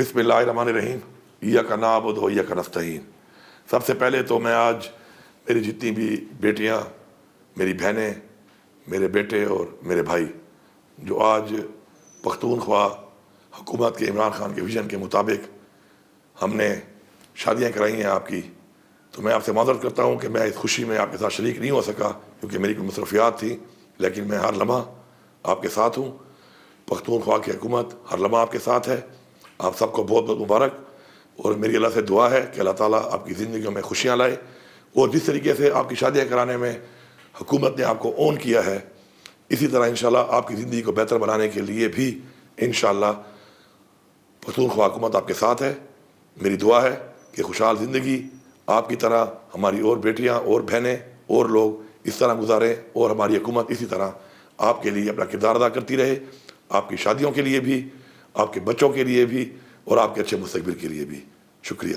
بسم اللہ الرحمن الرحیم، ایاک نعبد و ایاک نستعین۔ سب سے پہلے تو میں آج میری جتنی بھی بیٹیاں، میری بہنیں، میرے بیٹے اور میرے بھائی جو آج پختونخوا حکومت کے عمران خان کے ویژن کے مطابق ہم نے شادیاں کرائی ہیں آپ کی، تو میں آپ سے معذرت کرتا ہوں کہ میں اس خوشی میں آپ کے ساتھ شریک نہیں ہو سکا کیونکہ میری کوئی مصروفیات تھی، لیکن میں ہر لمحہ آپ کے ساتھ ہوں۔ پختونخوا کی حکومت ہر لمحہ آپ کے ساتھ ہے۔ آپ سب کو بہت بہت مبارک، اور میری اللہ سے دعا ہے کہ اللہ تعالیٰ آپ کی زندگیوں میں خوشیاں لائے، اور جس طریقے سے آپ کی شادیاں کرانے میں حکومت نے آپ کو اون کیا ہے، اسی طرح انشاءاللہ آپ کی زندگی کو بہتر بنانے کے لیے بھی انشاءاللہ پختونخوا حکومت آپ کے ساتھ ہے۔ میری دعا ہے کہ خوشحال زندگی آپ کی طرح ہماری اور بیٹیاں اور بہنیں اور لوگ اس طرح گزاریں، اور ہماری حکومت اسی طرح آپ کے لیے اپنا کردار ادا کرتی رہے، آپ کی شادیوں کے لیے بھی، آپ کے بچوں کے لیے بھی، اور آپ کے اچھے مستقبل کے لیے بھی۔ شکریہ۔